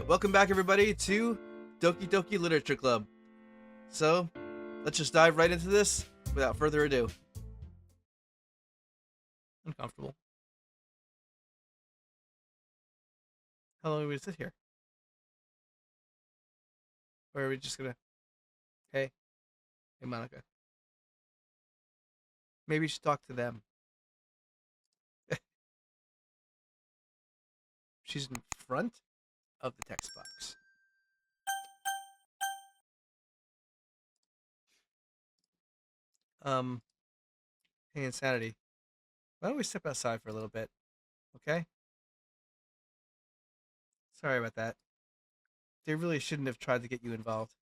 welcome back everybody to Doki Doki Literature Club. So, let's just dive right into this without further ado. Uncomfortable. How long are we going to sit here? Or are we just gonna... Hey, Monica. Maybe you should talk to them. She's in front of the text box. Hey, Insanity. Why don't we step outside for a little bit? Okay? Sorry about that. They really shouldn't have tried to get you involved.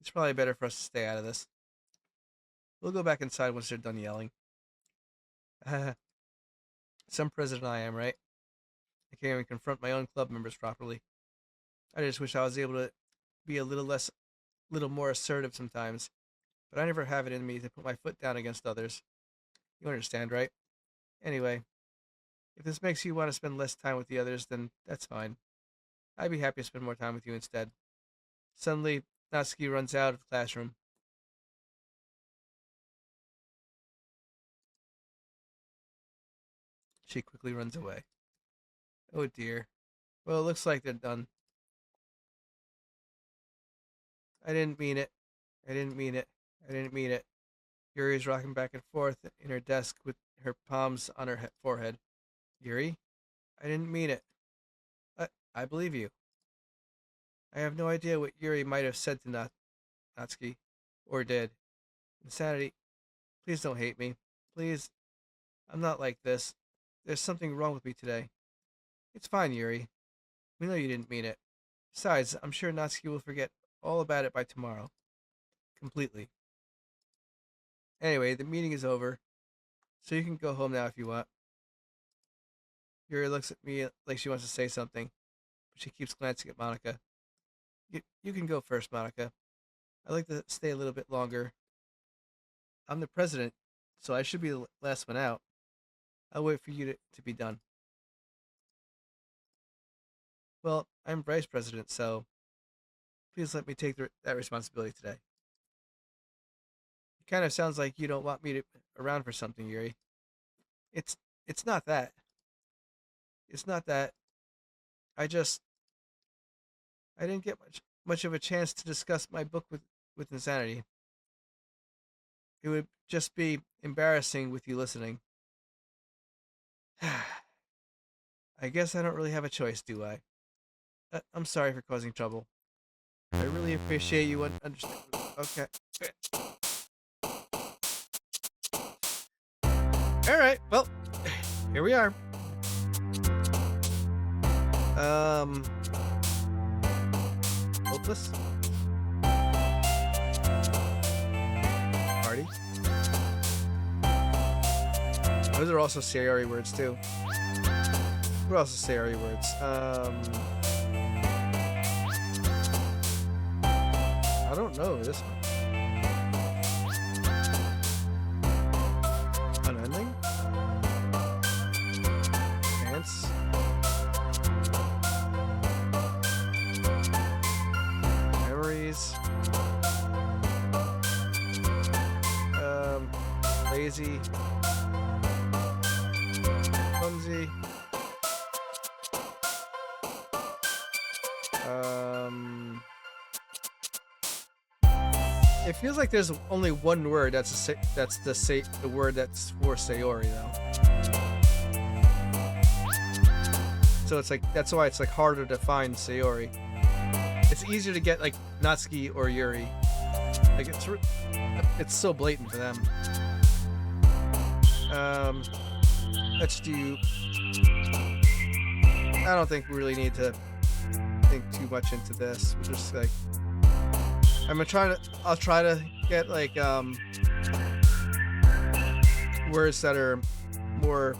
It's probably better for us to stay out of this. We'll go back inside once they're done yelling. Some president I am, right? I can't even confront my own club members properly. I just wish I was able to be a little more assertive sometimes. But I never have it in me to put my foot down against others. You understand, right? Anyway, if this makes you want to spend less time with the others, then that's fine. I'd be happy to spend more time with you instead. Suddenly, Natsuki runs out of the classroom. She quickly runs away. Oh dear. Well, it looks like they're done. I didn't mean it. I didn't mean it. I didn't mean it. Yuri is rocking back and forth in her desk with her palms on her forehead. Yuri? I didn't mean it. I believe you. I have no idea what Yuri might have said to Natsuki. Or did. Insanity. Please don't hate me. Please. I'm not like this. There's something wrong with me today. It's fine, Yuri. We know you didn't mean it. Besides, I'm sure Natsuki will forget all about it by tomorrow. Completely. Anyway, the meeting is over, so you can go home now if you want. Yuri looks at me like she wants to say something, but she keeps glancing at Monica. You can go first, Monica. I'd like to stay a little bit longer. I'm the president, so I should be the last one out. I'll wait for you to be done. Well, I'm vice president, so please let me take that responsibility today. It kind of sounds like you don't want me around for something, Yuri. It's not that. It's not that. I didn't get much of a chance to discuss my book with Insanity. It would just be embarrassing with you listening. I guess I don't really have a choice, do I? I'm sorry for causing trouble. I really appreciate you understanding. Okay. Alright, well, here we are. Hopeless? Party? Those are also Sayori words, too. What else is Sayori words? I don't know this one. Unending? Chance? Memories? Lazy? Clumsy? It feels like there's only one word that's the word that's for Sayori though. So it's like that's why it's like harder to find Sayori. It's easier to get like Natsuki or Yuri. Like it's so blatant for them. Let's do. I don't think we really need to think too much into this. We're just like. I'll try to get like words that are more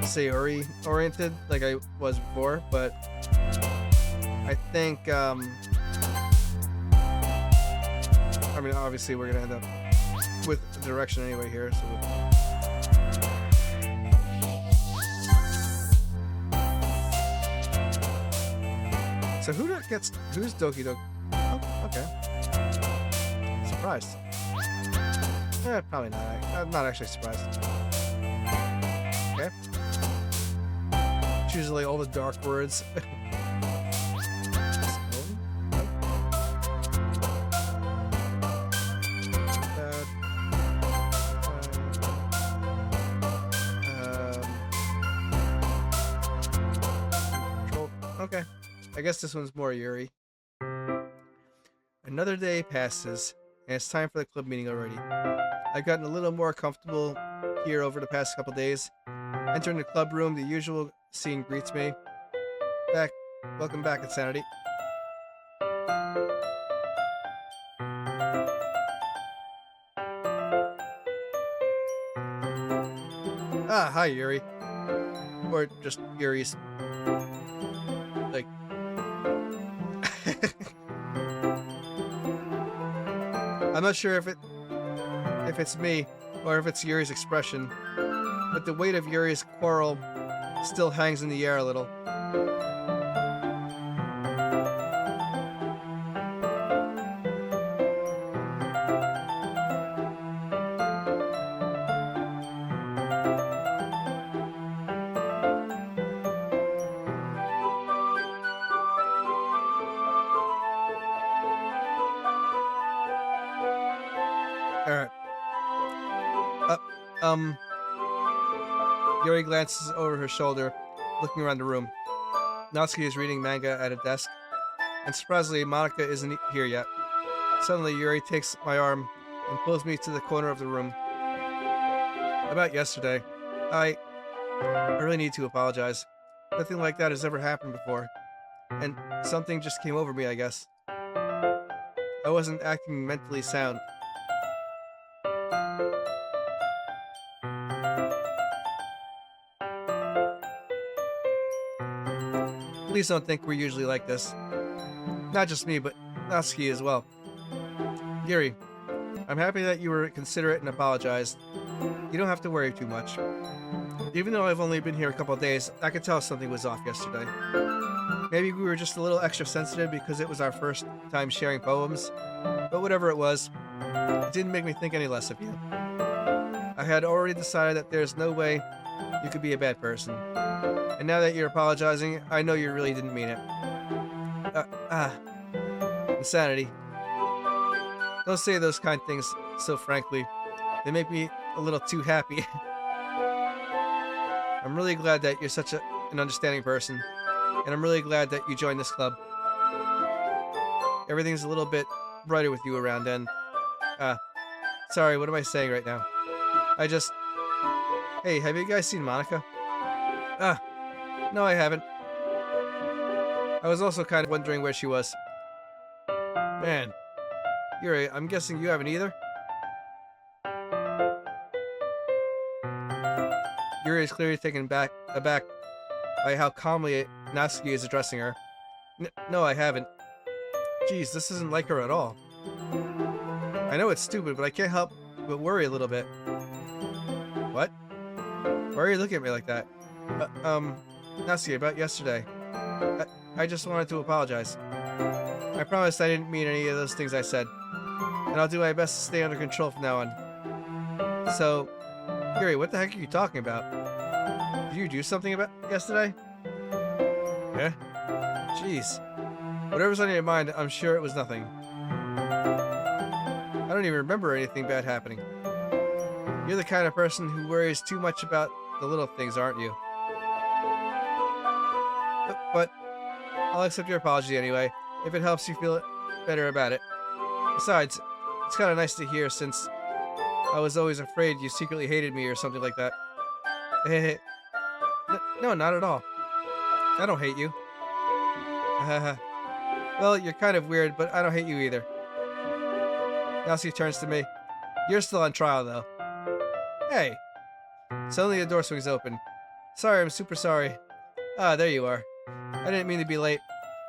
Sayori oriented like I was before, but I think I mean obviously we're gonna end up with the direction anyway here, so So who's Doki Doki? Oh, okay. Surprised. Probably not. I'm not actually surprised. Okay. It's usually all the dark words. Okay. I guess this one's more Yuri. Another day passes, and it's time for the club meeting already. I've gotten a little more comfortable here over the past couple days. Entering the club room, the usual scene greets me. Welcome back, Insanity. Ah, hi, Yuri. Or just Yuri's. Like... I'm not sure if it's me or if it's Yuri's expression, but the weight of Yuri's quarrel still hangs in the air a little. Alright. Yuri glances over her shoulder, looking around the room. Natsuki is reading manga at a desk, and surprisingly, Monica isn't here yet. Suddenly, Yuri takes my arm and pulls me to the corner of the room. About yesterday, I really need to apologize. Nothing like that has ever happened before, and something just came over me, I guess. I wasn't acting mentally sound. Please don't think we're usually like this. Not just me, but Natsuki as well. Yuri, I'm happy that you were considerate and apologized. You don't have to worry too much. Even though I've only been here a couple of days, I could tell something was off yesterday. Maybe we were just a little extra sensitive because it was our first time sharing poems, but whatever it was, it didn't make me think any less of you. I had already decided that there's no way you could be a bad person. And now that you're apologizing, I know you really didn't mean it. Insanity. Don't say those kind of things so frankly. They make me a little too happy. I'm really glad that you're such an understanding person. And I'm really glad that you joined this club. Everything's a little bit brighter with you around, and... sorry, what am I saying right now? Hey, have you guys seen Monica? No, I haven't. I was also kind of wondering where she was. Man. Yuri, I'm guessing you haven't either? Yuri is clearly taken aback by how calmly Natsuki is addressing her. No, I haven't. Geez, this isn't like her at all. I know it's stupid, but I can't help but worry a little bit. What? Why are you looking at me like that? Natsuki, about yesterday. I just wanted to apologize. I promised I didn't mean any of those things I said. And I'll do my best to stay under control from now on. So, Yuri, what the heck are you talking about? Did you do something about yesterday? Yeah? Jeez. Whatever's on your mind, I'm sure it was nothing. I don't even remember anything bad happening. You're the kind of person who worries too much about the little things, aren't you? But I'll accept your apology anyway, if it helps you feel better about it. Besides, it's kind of nice to hear since I was always afraid you secretly hated me or something like that. No, not at all. I don't hate you. Well, you're kind of weird, but I don't hate you either. Natsuki turns to me. You're still on trial, though. Hey. Suddenly the door swings open. Sorry, I'm super sorry. Ah, there you are. I didn't mean to be late.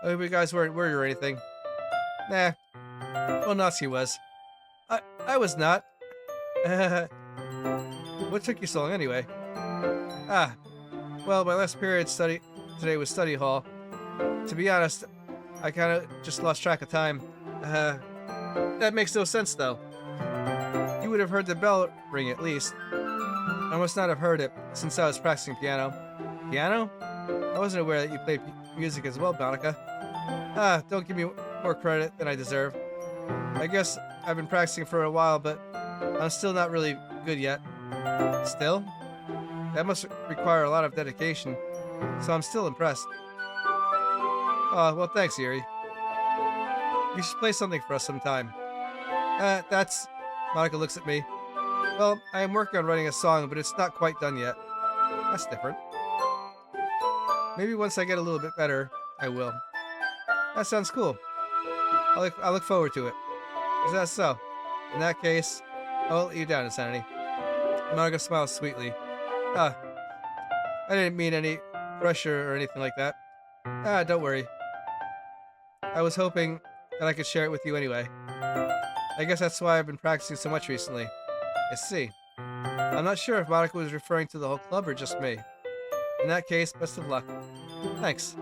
I hope you guys weren't worried or anything. Nah. Well, Natsuki was. I was not. What took you so long anyway? Well, my last period today was study hall. To be honest, I kind of just lost track of time. That makes no sense, though. You would have heard the bell ring at least. I must not have heard it, since I was practicing piano. Piano? I wasn't aware that you played music as well, Monica. Don't give me more credit than I deserve. I guess I've been practicing for a while, but I'm still not really good yet. Still? That must require a lot of dedication, so I'm still impressed. Oh, well, thanks, Yuri. You should play something for us sometime. That's... Monica looks at me. Well, I am working on writing a song, but it's not quite done yet. That's different. Maybe once I get a little bit better, I will. That sounds cool. I'll look forward to it. Is that so? In that case, I'll let you down, Insanity. Monica smiles sweetly. I didn't mean any pressure or anything like that. Don't worry. I was hoping that I could share it with you anyway. I guess that's why I've been practicing so much recently. I see. I'm not sure if Monica was referring to the whole club or just me. In that case, best of luck. Thanks.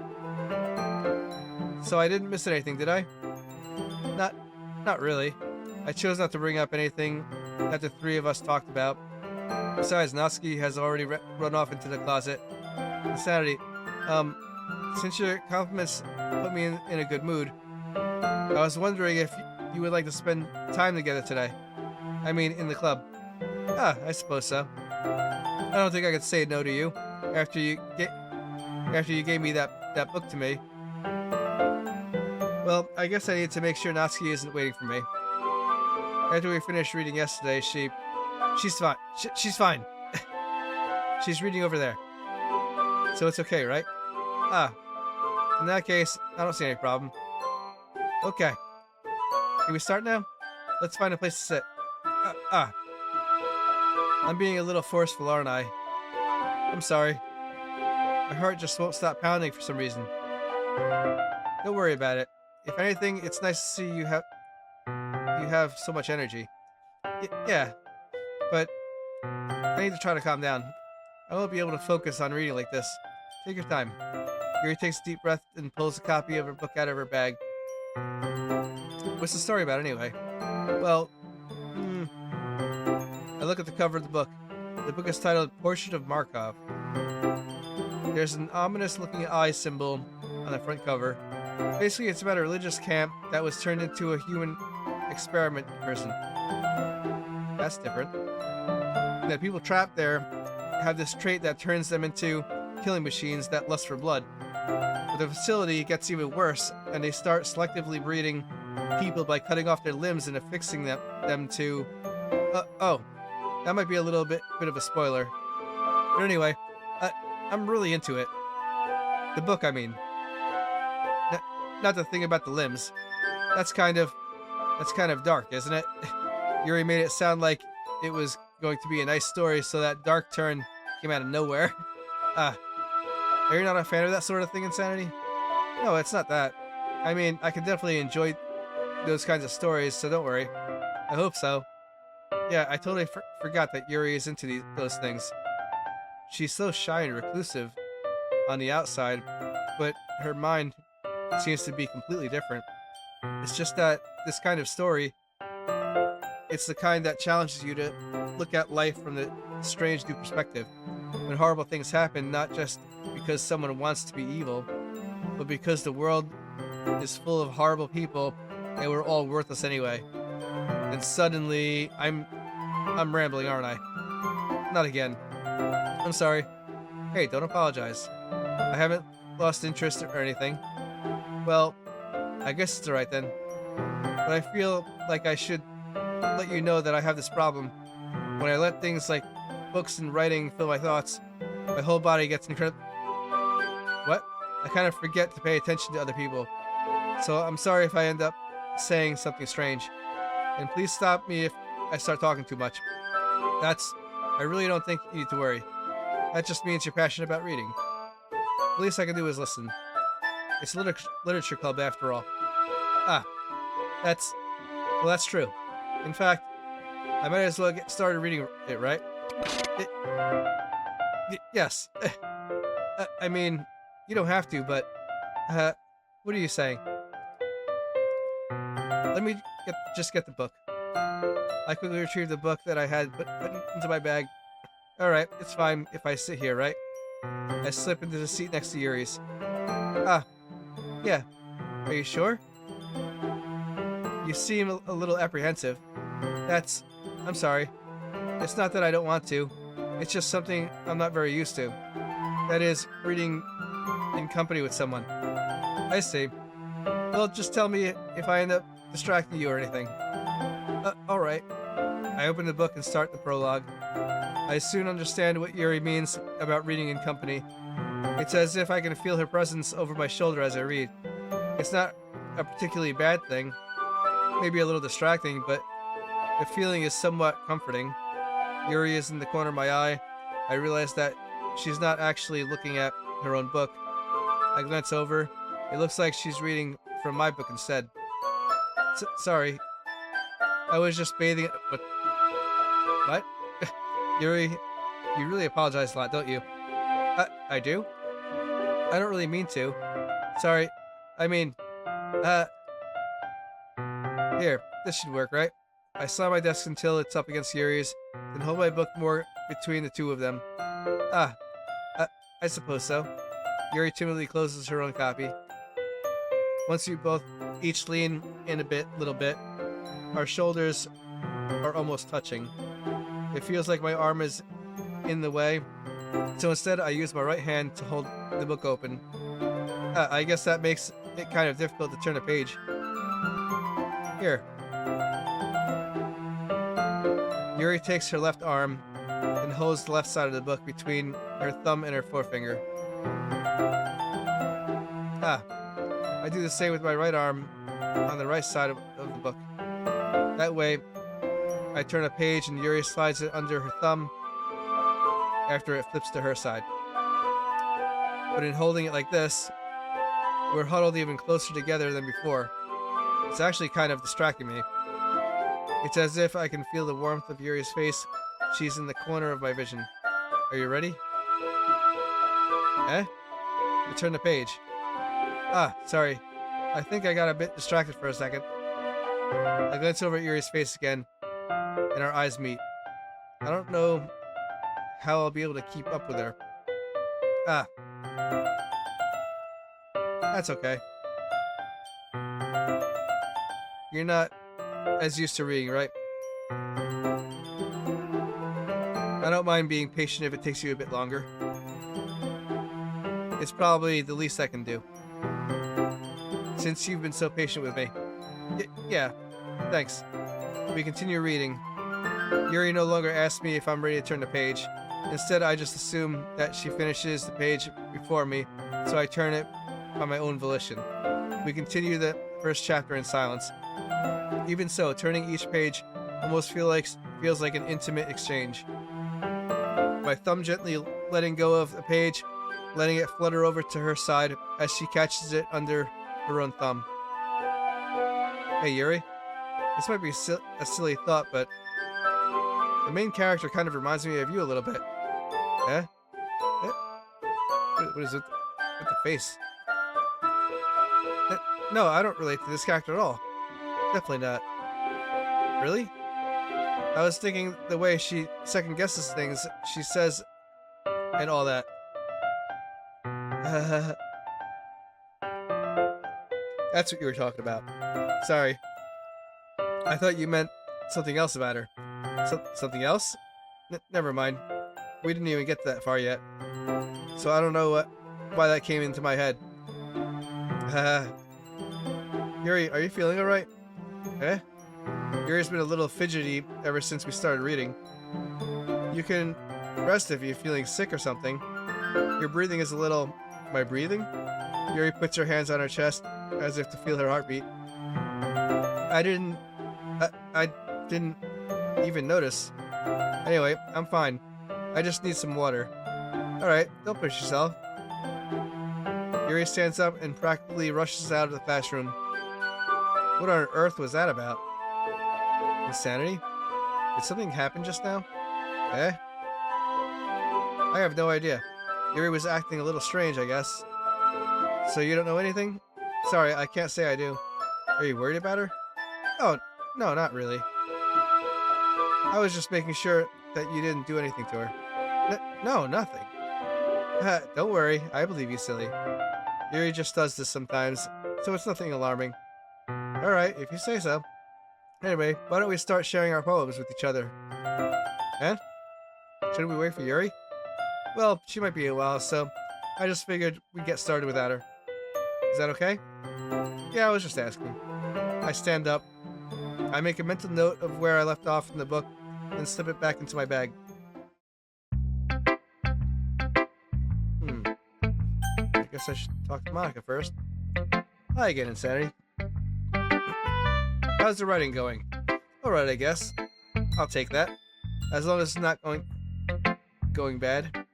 So I didn't miss anything, did I? Not really. I chose not to bring up anything that the three of us talked about. Besides, Natsuki has already run off into the closet. Insanity. Since your compliments put me in a good mood, I was wondering if you would like to spend time together today. I mean, in the club. I suppose so. I don't think I could say no to you after you gave me that book to me. Well, I guess I need to make sure Natsuki isn't waiting for me. After we finished reading yesterday, she's fine. She's fine. She's reading over there. So it's okay, right? In that case, I don't see any problem. Okay. Can we start now? Let's find a place to sit. I'm being a little forceful, aren't I? I'm sorry. My heart just won't stop pounding for some reason. Don't worry about it. If anything, it's nice to see you have so much energy. Yeah, but I need to try to calm down. I won't be able to focus on reading like this. Take your time. Yuri takes a deep breath and pulls a copy of her book out of her bag. What's the story about anyway? Well, I look at the cover of the book. The book is titled Portrait of Markov. There's an ominous looking eye symbol on the front cover. Basically, it's about a religious camp that was turned into a human experiment person. That's different. That people trapped there have this trait that turns them into killing machines that lust for blood. But the facility gets even worse, and they start selectively breeding people by cutting off their limbs and affixing them to... that might be a little bit of a spoiler. But anyway, I'm really into it. The book, I mean. Not the thing about the limbs. That's kind of dark, isn't it? Yuri made it sound like it was going to be a nice story, so that dark turn came out of nowhere. Are you not a fan of that sort of thing, Insanity? No, it's not that. I mean, I can definitely enjoy those kinds of stories, so don't worry. I hope so. Yeah, I totally forgot that Yuri is into those things. She's so shy and reclusive on the outside, but her mind seems to be completely different. It's just that this kind of story, it's the kind that challenges you to look at life from the strange new perspective. When horrible things happen, not just because someone wants to be evil, but because the world is full of horrible people and we're all worthless anyway. And suddenly, I'm rambling, aren't I? Not again. I'm sorry. Hey, don't apologize. I haven't lost interest or anything. Well, I guess it's alright then. But I feel like I should let you know that I have this problem. When I let things like books and writing fill my thoughts, my whole body gets incredible. What? I kind of forget to pay attention to other people. So I'm sorry if I end up saying something strange. And please stop me if I start talking too much. I really don't think you need to worry. That just means you're passionate about reading. The least I can do is listen. It's a literature club after all. That's true. In fact, I might as well get started reading it, right? Yes. I mean, you don't have to, but, what are you saying? Let me just get the book. I quickly retrieved the book that I had put into my bag. Alright, it's fine if I sit here, right? I slip into the seat next to Yuri's. Ah, yeah. Are you sure? You seem a little apprehensive. I'm sorry. It's not that I don't want to. It's just something I'm not very used to. That is, reading in company with someone. I see. Well, just tell me if I end up distracting you or anything. Alright. I open the book and start the prologue. I soon understand what Yuri means about reading in company. It's as if I can feel her presence over my shoulder as I read. It's not a particularly bad thing, maybe a little distracting, but the feeling is somewhat comforting. Yuri is in the corner of my eye. I realize that she's not actually looking at her own book. I glance over. It looks like she's reading from my book instead. Sorry. I was just bathing. What? Yuri, you really apologize a lot, don't you? I do? I don't really mean to. Sorry. I mean, here, this should work, right? I slam my desk until it's up against Yuri's, then hold my book more between the two of them. I suppose so. Yuri timidly closes her own copy. Once we both each lean in a little bit, our shoulders are almost touching. It feels like my arm is in the way, so instead I use my right hand to hold the book open. I guess that makes it kind of difficult to turn a page. Here. Yuri takes her left arm and holds the left side of the book between her thumb and her forefinger. I do the same with my right arm on the right side of the book. That way, I turn a page and Yuri slides it under her thumb after it flips to her side. But in holding it like this, we're huddled even closer together than before. It's actually kind of distracting me. It's as if I can feel the warmth of Yuri's face. She's in the corner of my vision. Are you ready? I turn the page. Sorry. I think I got a bit distracted for a second. I glance over at Yuri's face again, and our eyes meet. I don't know how I'll be able to keep up with her. That's okay. You're not as used to reading, right? I don't mind being patient if it takes you a bit longer. It's probably the least I can do. Since you've been so patient with me. Yeah, thanks. We continue reading. Yuri no longer asks me if I'm ready to turn the page. Instead, I just assume that she finishes the page before me, so I turn it by my own volition. We continue the first chapter in silence. Even so, turning each page almost feels like an intimate exchange. My thumb gently letting go of the page, letting it flutter over to her side as she catches it under her own thumb. Hey Yuri, this might be a silly thought, but the main character kind of reminds me of you a little bit. What is it with the face? No, I don't relate to this character at all. Definitely not. Really? I was thinking the way she second guesses things, she says, and all that. That's what you were talking about. Sorry. I thought you meant something else about her. Something else? Never mind. We didn't even get that far yet. So I don't know why that came into my head. Yuri, are you feeling alright? Yuri's been a little fidgety ever since we started reading. You can rest if you're feeling sick or something. Your breathing is a little... My breathing? Yuri puts her hands on her chest as if to feel her heartbeat. I didn't even notice. Anyway, I'm fine. I just need some water. Alright, don't push yourself. Yuri stands up and practically rushes out of the classroom. What on earth was that about? Insanity? Did something happen just now? I have no idea. Yuri was acting a little strange, I guess. So you don't know anything? Sorry, I can't say I do. Are you worried about her? Oh, no, not really. I was just making sure that you didn't do anything to her. No, nothing. Don't worry, I believe you, silly. Yuri just does this sometimes, so it's nothing alarming. Alright, if you say so. Anyway, why don't we start sharing our poems with each other? Eh? Shouldn't we wait for Yuri? Well, she might be a while, so I just figured we'd get started without her. Is that okay? Yeah, I was just asking. I stand up. I make a mental note of where I left off in the book and slip it back into my bag. I guess I should talk to Monica first. Hi again, Insanity. How's the writing going? Alright, I guess. I'll take that. As long as it's not going bad.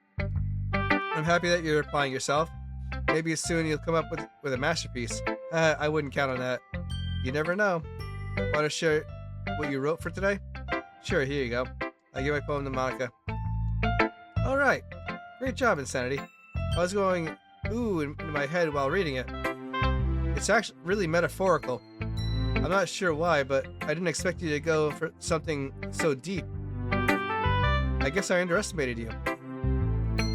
I'm happy that you're applying yourself. Maybe soon you'll come up with a masterpiece. I wouldn't count on that. You never know. Want to share what you wrote for today? Sure, here you go. I give my poem to Monica. Alright. Great job, Insanity. I was going ooh in my head while reading it. It's actually really metaphorical. I'm not sure why, but I didn't expect you to go for something so deep. I guess I underestimated you.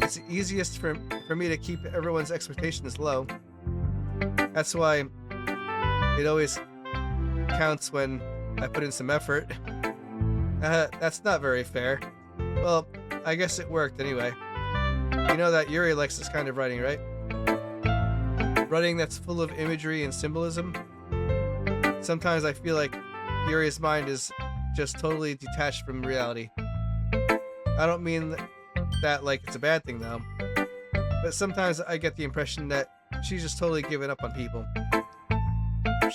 It's the easiest for me to keep everyone's expectations low. That's why it always counts when I put in some effort. That's not very fair. Well, I guess it worked anyway. You know that Yuri likes this kind of writing, right? Writing that's full of imagery and symbolism. Sometimes I feel like Yuri's mind is just totally detached from reality. I don't mean that like it's a bad thing though, but sometimes I get the impression that she's just totally given up on people.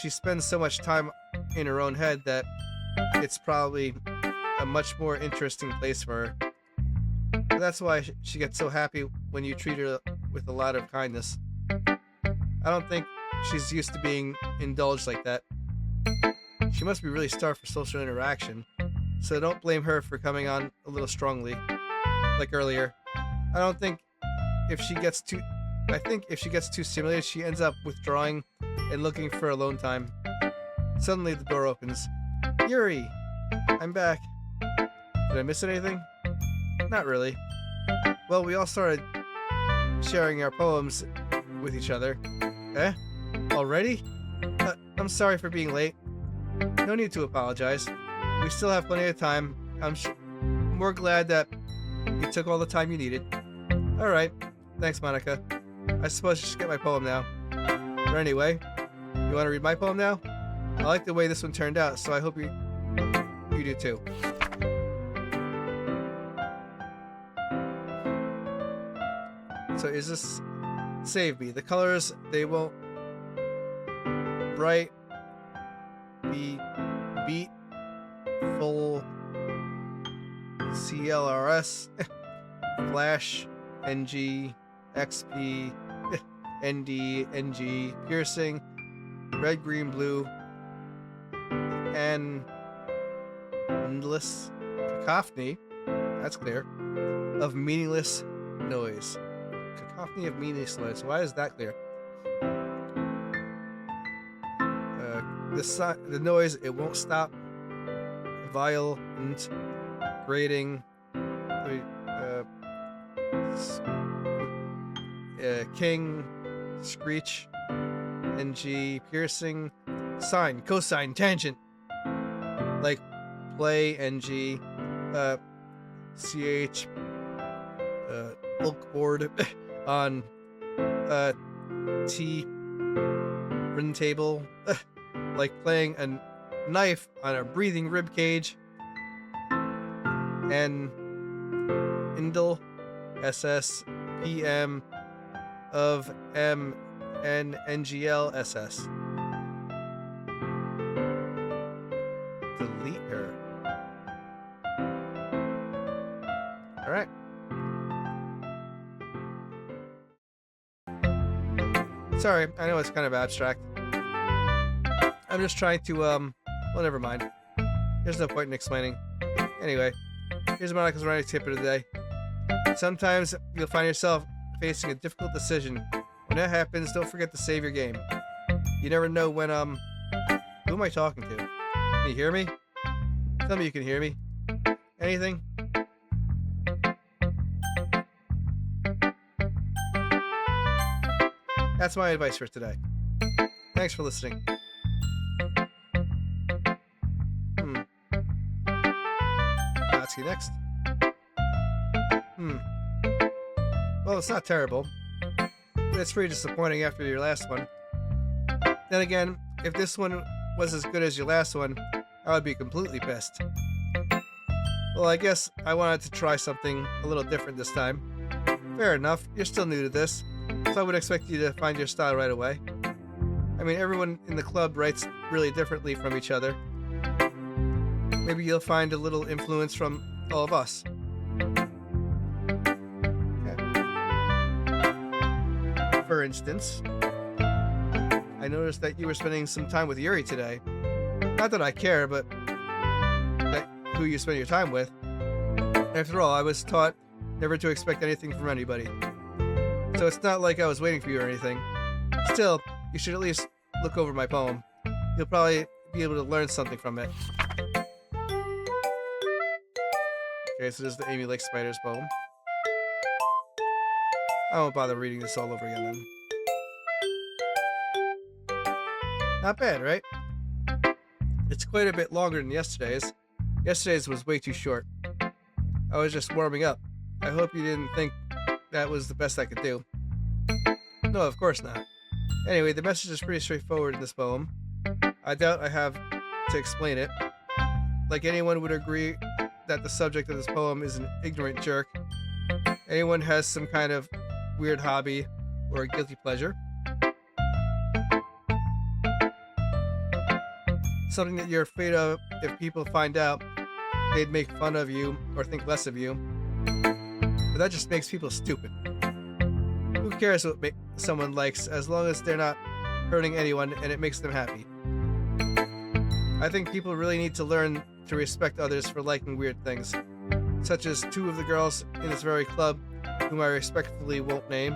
She spends so much time in her own head that it's probably a much more interesting place for her. But that's why she gets so happy when you treat her with a lot of kindness. I don't think she's used to being indulged like that. She must be really starved for social interaction, so don't blame her for coming on a little strongly, like earlier. I think if she gets too stimulated, she ends up withdrawing and looking for alone time. Suddenly the door opens. Yuri! I'm back. Did I miss anything? Not really. Well, we all started sharing our poems with each other. Eh? Already? I'm sorry for being late. No need to apologize. We still have plenty of time. I'm more glad that you took all the time you needed. Alright. Thanks, Monica. I suppose you should get my poem now. But anyway, you want to read my poem now? I like the way this one turned out, so I hope you do too. So is this Save Me? The colors, they won't bright be beat full CLRS Flash NG XP ND NG piercing red green blue and endless cacophony, that's clear, of meaningless noise. Cacophony of meaningless noise. Why is that clear? The noise, it won't stop. Violent, grating, king, screech, ng, piercing, sine, cosine, tangent, like play, ng, ch, ilk board on T written table, like playing a knife on a breathing rib cage, and Indel SS PM of M N NGL SS. Delete her. Alright. Sorry, I know it's kind of abstract. I'm just trying to, well, never mind. There's no point in explaining. Anyway, here's Monica's writing tip of the day. Sometimes you'll find yourself facing a difficult decision. When that happens, don't forget to save your game. You never know when, who am I talking to? Can you hear me? Tell me you can hear me. Anything? That's my advice for today. Thanks for listening. Hmm. Ask you next. Well, it's not terrible, but it's pretty disappointing after your last one. Then again, if this one was as good as your last one, I would be completely pissed. Well, I guess I wanted to try something a little different this time. Fair enough, you're still new to this, so I would expect you to find your style right away. I mean, everyone in the club writes really differently from each other. Maybe you'll find a little influence from all of us. For instance, I noticed that you were spending some time with Yuri today. Not that I care, but that who you spend your time with. After all, I was taught never to expect anything from anybody. So it's not like I was waiting for you or anything. Still, you should at least look over my poem. You'll probably be able to learn something from it. Okay, so this is the Amy Lake Spiders poem. I won't bother reading this all over again then. Not bad, right? It's quite a bit longer than yesterday's. Yesterday's was way too short. I was just warming up. I hope you didn't think that was the best I could do. No, of course not. Anyway, the message is pretty straightforward in this poem. I doubt I have to explain it. Like anyone would agree that the subject of this poem is an ignorant jerk. Anyone has some kind of weird hobby or a guilty pleasure. Something that you're afraid of if people find out, they'd make fun of you or think less of you. But that just makes people stupid. Who cares what someone likes as long as they're not hurting anyone and it makes them happy? I think people really need to learn to respect others for liking weird things, such as two of the girls in this very club, whom I respectfully won't name.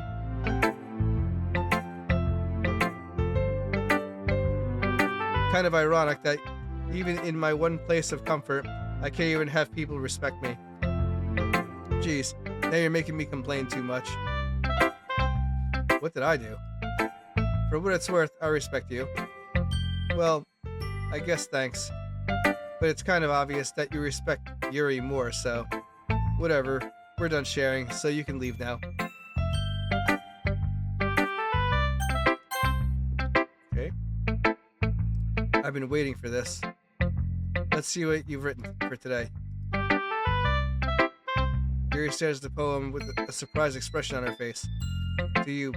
Kind of ironic that even in my one place of comfort, I can't even have people respect me. Jeez, now you're making me complain too much. What did I do? For what it's worth, I respect you. Well, I guess thanks. But it's kind of obvious that you respect Yuri more, so whatever. We're done sharing, so you can leave now. Okay. I've been waiting for this. Let's see what you've written for today. Yuri stares at the poem with a surprised expression on her face. Do you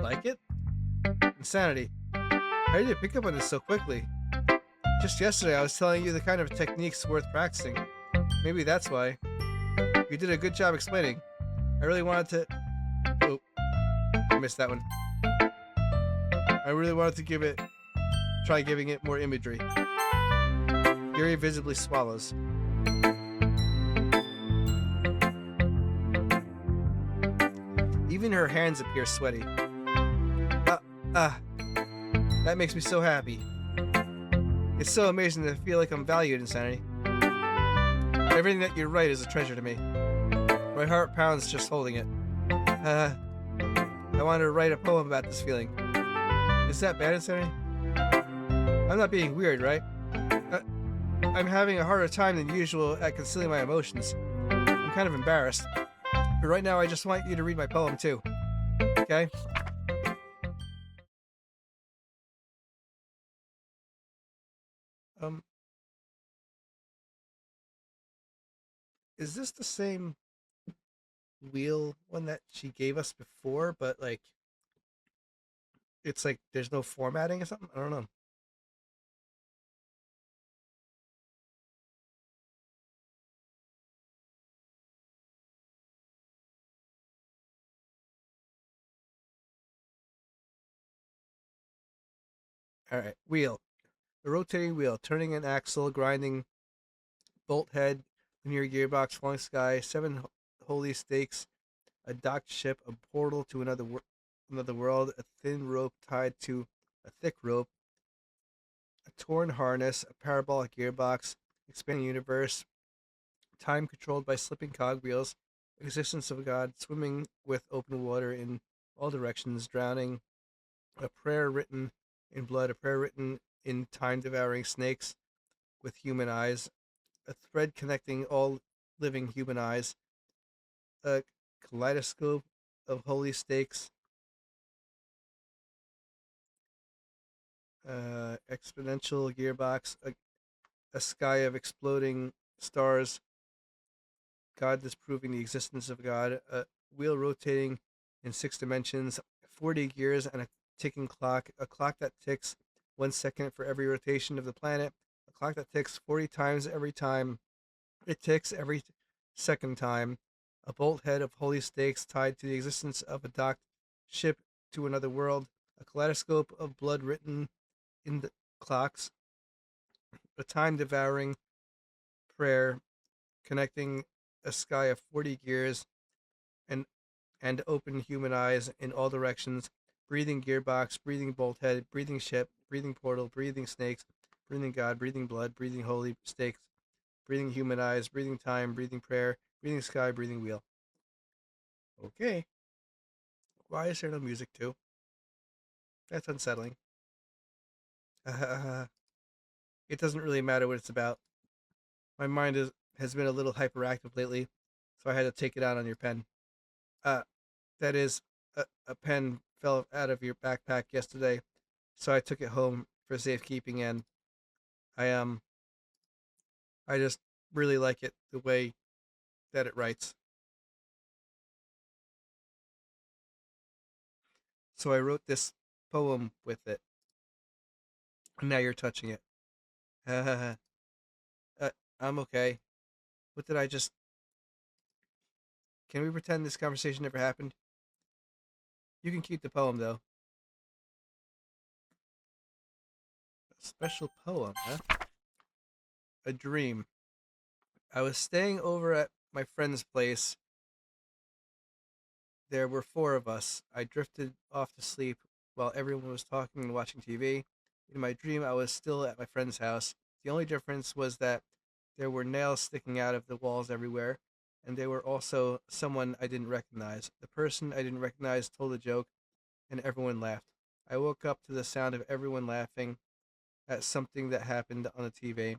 like it? Insanity. How did you pick up on this so quickly? Just yesterday I was telling you the kind of techniques worth practicing. Maybe that's why. You did a good job explaining. I really wanted to... Oh, I missed that one. I really wanted to try giving it more imagery. Yuri visibly swallows. Even her hands appear sweaty. That makes me so happy. It's so amazing to feel like I'm valued, Insanity. Everything that you write is a treasure to me. My heart pounds just holding it. I wanted to write a poem about this feeling. Is that bad, Insanity? I'm not being weird, right? I'm having a harder time than usual at concealing my emotions. I'm kind of embarrassed. But right now, I just want you to read my poem, too. Okay? Is this the same wheel one that she gave us before, but like it's like there's no formatting or something? I don't know. All right, wheel. The rotating wheel, turning an axle, grinding bolt head, linear gearbox, falling sky, seven holy stakes, a docked ship, a portal to another world, a thin rope tied to a thick rope, a torn harness, a parabolic gearbox, expanding universe, time controlled by slipping cogwheels, existence of God, swimming with open water in all directions, drowning, a prayer written in blood, a prayer written in time devouring snakes with human eyes, a thread connecting all living human eyes, a kaleidoscope of holy stakes, exponential gearbox, a sky of exploding stars, God disproving the existence of God, a wheel rotating in 6 dimensions, 40 gears, and a ticking clock, a clock that ticks 1 second for every rotation of the planet, a clock that ticks 40 times every time it ticks every second time, a bolt head of holy stakes tied to the existence of a docked ship to another world, a kaleidoscope of blood written in the clocks, a time devouring prayer connecting a sky of 40 gears and open human eyes in all directions, breathing gearbox, breathing bolt head, breathing ship, breathing portal, breathing snakes, breathing God, breathing blood, breathing holy stakes, breathing human eyes, breathing time, breathing prayer, breathing sky, breathing wheel. Okay. Why is there no music too? That's unsettling. It doesn't really matter what it's about. My mind has been a little hyperactive lately, so I had to take it out on your pen. Uh, that is, a pen fell out of your backpack yesterday, so I took it home for safekeeping, and I I just really like it the way that it writes. So I wrote this poem with it, and now you're touching it. I'm okay. What did I just? Can we pretend this conversation never happened? You can keep the poem though. A special poem, huh? A dream. I was staying over at my friend's place. There were four of us. I drifted off to sleep while everyone was talking and watching TV. In my dream, I was still at my friend's house. The only difference was that there were nails sticking out of the walls everywhere, and they were also someone I didn't recognize. The person I didn't recognize told a joke, and everyone laughed. I woke up to the sound of everyone laughing at something that happened on the TV.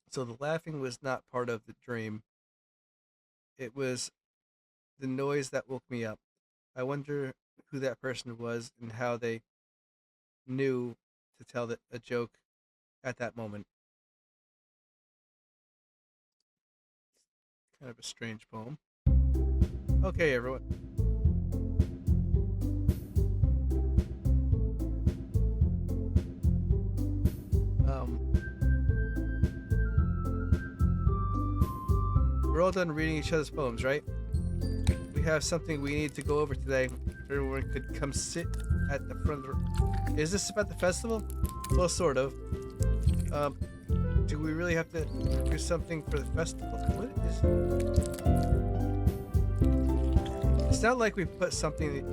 So the laughing was not part of the dream. It was the noise that woke me up. I wonder who that person was and how they knew to tell a joke at that moment. Kind of a strange poem. Okay, everyone. We're all done reading each other's poems, right? We have something we need to go over today. Everyone could come sit at the front of the... Is this about the festival? Well, sort of. Do we really have to do something for the festival? What is... It's not like we put something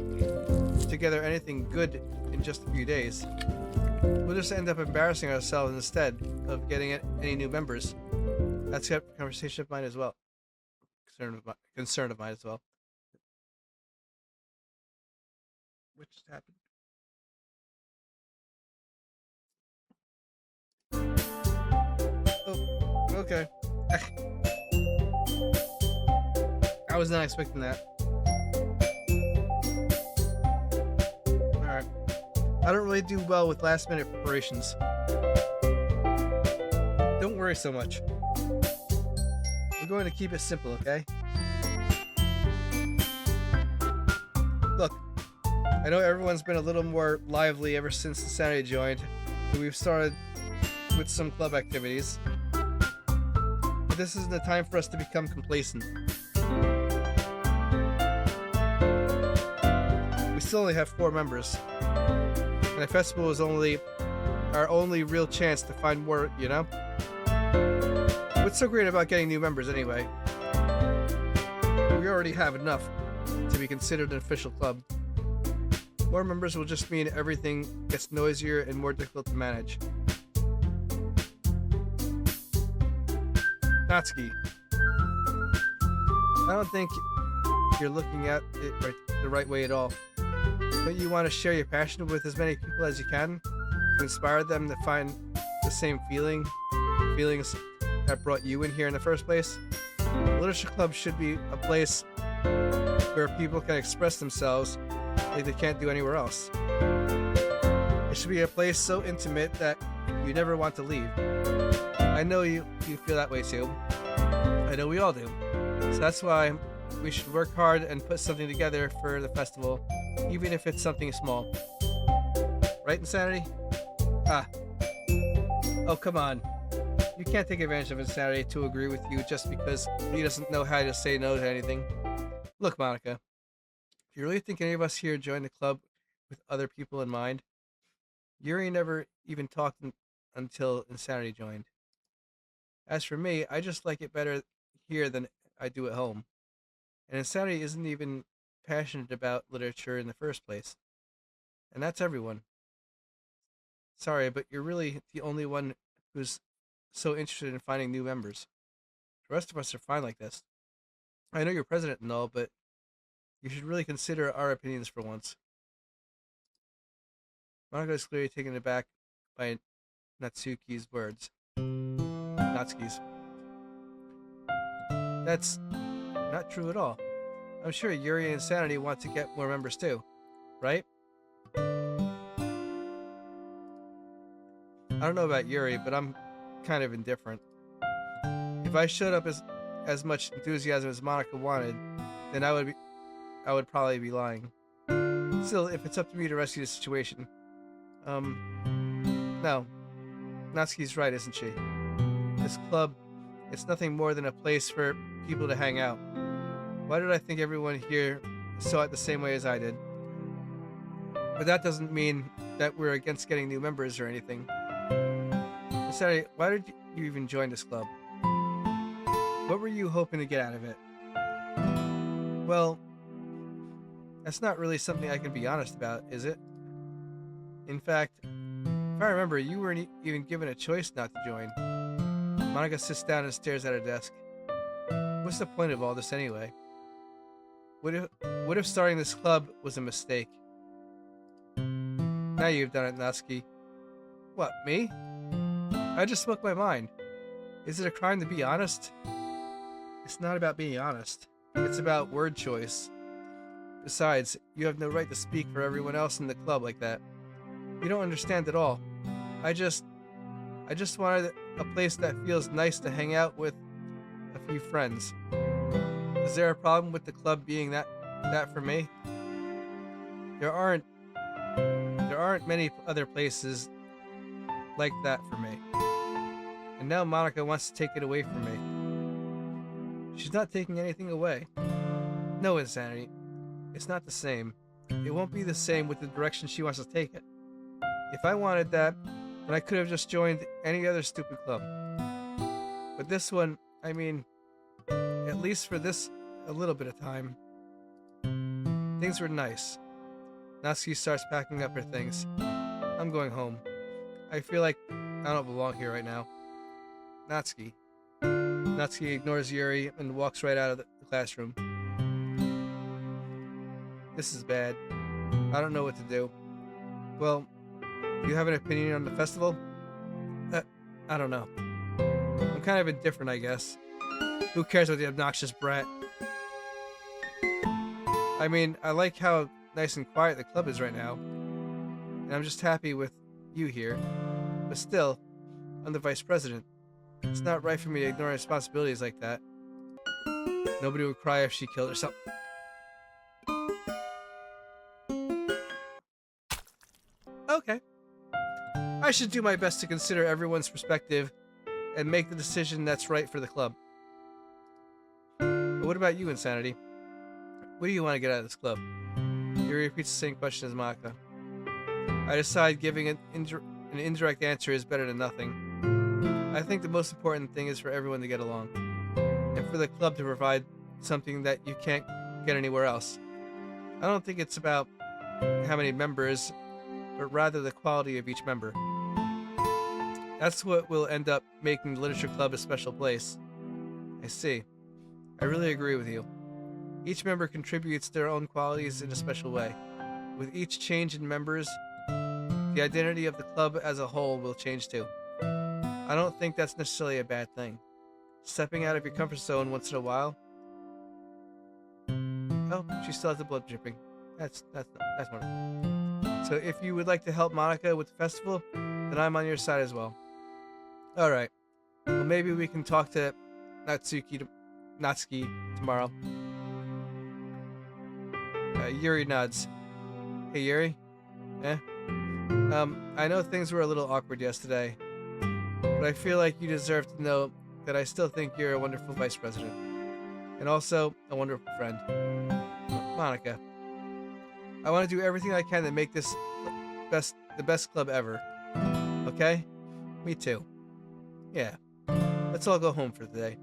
together, anything good, in just a few days. We'll just end up embarrassing ourselves instead of getting any new members. That's a conversation of mine as well. Concern of mine as well. What just happened? Oh, okay. I was not expecting that. Alright. I don't really do well with last minute preparations. Don't worry so much. We're going to keep it simple, okay? Look, I know everyone's been a little more lively ever since the Saturday joined, and we've started with some club activities. But this isn't the time for us to become complacent. We still only have 4 members, and the festival is only our only real chance to find more, you know? What's so great about getting new members anyway? We already have enough to be considered an official club. More members will just mean everything gets noisier and more difficult to manage. Natsuki, I don't think you're looking at it the right way at all. Don't you want to share your passion with as many people as you can to inspire them to find the same feelings that brought you in here in the first place? The Literature Club should be a place where people can express themselves like they can't do anywhere else. It should be a place so intimate that you never want to leave. I know you feel that way too. I know we all do. So that's why we should work hard and put something together for the festival, even if it's something small. Right, Insanity? Oh, come on. You can't take advantage of Insanity to agree with you just because he doesn't know how to say no to anything. Look, Monica, do you really think any of us here joined the club with other people in mind? Yuri never even talked until Insanity joined. As for me, I just like it better here than I do at home. And Insanity isn't even passionate about literature in the first place. And that's everyone. Sorry, but you're really the only one who's so interested in finding new members. The rest of us are fine like this. I know you're president and all, but you should really consider our opinions for once. Monica is clearly taken aback by Natsuki's words. Natsuki's. That's not true at all. I'm sure Yuri and Insanity want to get more members too, right? I don't know about Yuri, but I'm kind of indifferent. If I showed up as much enthusiasm as Monica wanted, then I would probably be lying. Still, if it's up to me to rescue the situation, no. Natsuki's right, isn't she? This club, it's nothing more than a place for people to hang out. Why did I think everyone here saw it the same way as I did? But that doesn't mean that we're against getting new members or anything. Sorry, why did you even join this club? What were you hoping to get out of it? Well, that's not really something I can be honest about, is it? In fact, if I remember, you weren't even given a choice not to join. Monica sits down and stares at her desk. What's the point of all this anyway? What if starting this club was a mistake? Now you've done it, Natsuki. What, me? I just spoke my mind. Is it a crime to be honest? It's not about being honest. It's about word choice. Besides, you have no right to speak for everyone else in the club like that. You don't understand at all. I just wanted a place that feels nice to hang out with a few friends. Is there a problem with the club being that for me? There aren't many other places like that for me. And now Monica wants to take it away from me. She's not taking anything away. No, Insanity. It's not the same. It won't be the same with the direction she wants to take it. If I wanted that, then I could have just joined any other stupid club. But this one, I mean, at least for this a little bit of time, things were nice. Natsuki starts packing up her things. I'm going home. I feel like I don't belong here right now. Natsuki. Natsuki ignores Yuri and walks right out of the classroom. This is bad. I don't know what to do. Well, do you have an opinion on the festival? I don't know. I'm kind of indifferent, I guess. Who cares about the obnoxious brat? I mean, I like how nice and quiet the club is right now. And I'm just happy with you here. But still, I'm the vice president. It's not right for me to ignore responsibilities like that. Nobody would cry if she killed herself. Okay. I should do my best to consider everyone's perspective and make the decision that's right for the club. But what about you, Insanity? What do you want to get out of this club? Yuri repeats the same question as Maka. I decide giving an indirect answer is better than nothing. I think the most important thing is for everyone to get along, and for the club to provide something that you can't get anywhere else. I don't think it's about how many members, but rather the quality of each member. That's what will end up making the Literature Club a special place. I see. I really agree with you. Each member contributes their own qualities in a special way. With each change in members, the identity of the club as a whole will change too. I don't think that's necessarily a bad thing. Stepping out of your comfort zone once in a while. Oh, she still has the blood dripping. That's wonderful. So if you would like to help Monica with the festival, then I'm on your side as well. All right. Well, maybe we can talk to Natsuki tomorrow. Yuri nods. Hey, Yuri? I know things were a little awkward yesterday, but I feel like you deserve to know that I still think you're a wonderful vice president, and also a wonderful friend. Monica, I want to do everything I can to make this the best club ever. Okay? Me too. Yeah. Let's all go home for the day.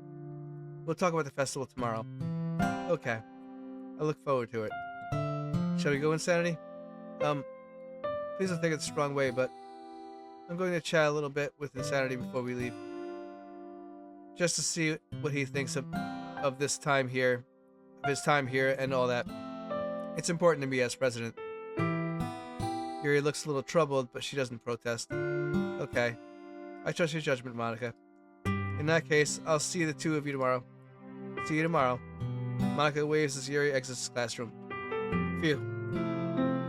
We'll talk about the festival tomorrow. Okay. I look forward to it. Shall we go, Insanity? Please don't think it's the wrong way, but I'm going to chat a little bit with Insanity before we leave. Just to see what he thinks of this time here, of his time here and all that. It's important to me as president. Yuri looks a little troubled, but she doesn't protest. Okay. I trust your judgment, Monica. In that case, I'll see the two of you tomorrow. See you tomorrow. Monica waves as Yuri exits the classroom. Phew.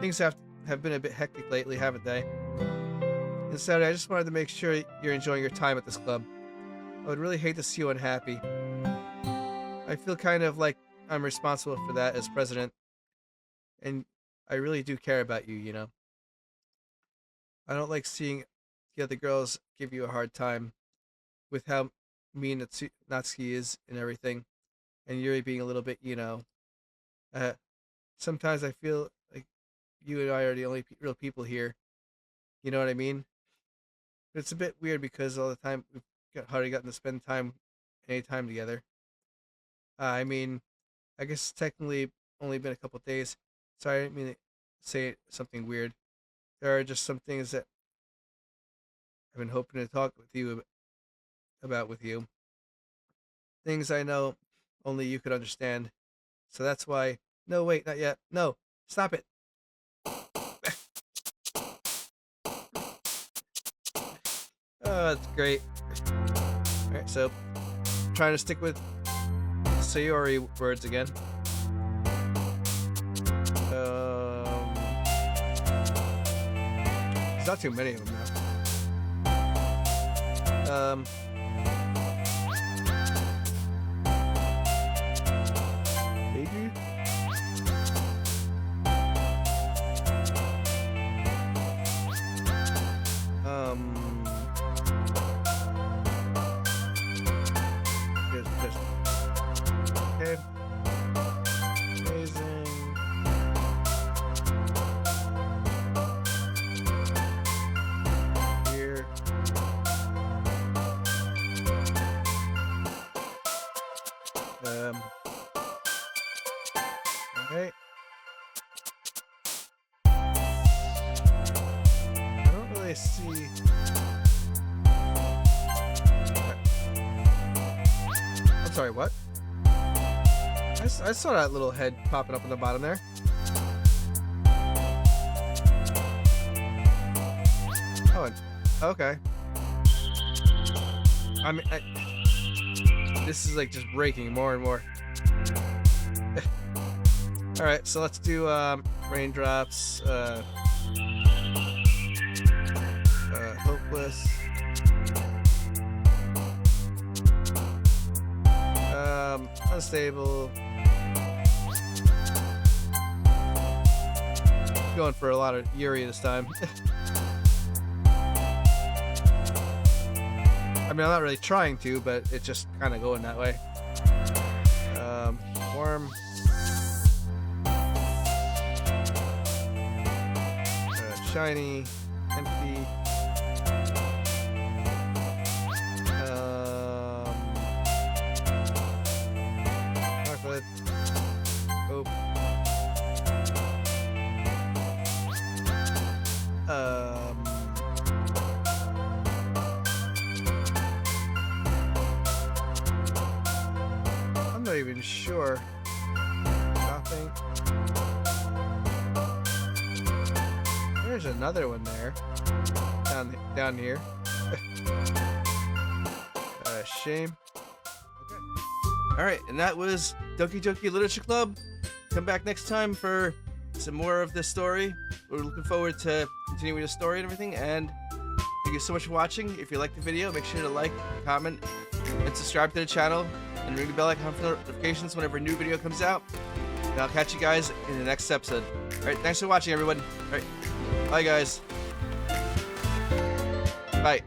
Things have been a bit hectic lately, haven't they? And Saturday, I just wanted to make sure you're enjoying your time at this club. I would really hate to see you unhappy. I feel kind of like I'm responsible for that as president. And I really do care about you, you know. I don't like seeing the other girls give you a hard time with how mean Natsuki is and everything. And Yuri being a little bit, you know. Sometimes I feel like you and I are the only real people here. You know what I mean? But it's a bit weird because all the time we've hardly gotten to spend any time together. I mean, I guess it's technically only been a couple days, so I didn't mean to say something weird. There are just some things that I've been hoping to talk with you about with you. Things I know only you could understand. So that's why... No, wait, not yet. No, stop it. Oh, that's great. Alright, so trying to stick with Sayori words again. There's not too many of them now. Maybe? Okay. Amazing. Here. Okay. I don't really see. I'm sorry, what? I saw that little head popping up on the bottom there. Oh, okay. I mean, this is like just breaking more and more. All right, so let's do raindrops. Hopeless. Unstable. Going for a lot of Yuri this time. I mean, I'm not really trying to, but it's just kind of going that way. Warm. Shiny. Empty. Chocolate. Hope. even sure. Nothing. There's another one there. Down here. Shame. Okay. Alright, and that was Doki Doki Literature Club. Come back next time for some more of this story. We're looking forward to continuing the story and everything, and thank you so much for watching. If you liked the video, make sure to like, comment, and subscribe to the channel, and ring the bell icon for notifications whenever a new video comes out. And I'll catch you guys in the next episode. Alright, thanks for watching, everyone. Alright, bye guys. Bye.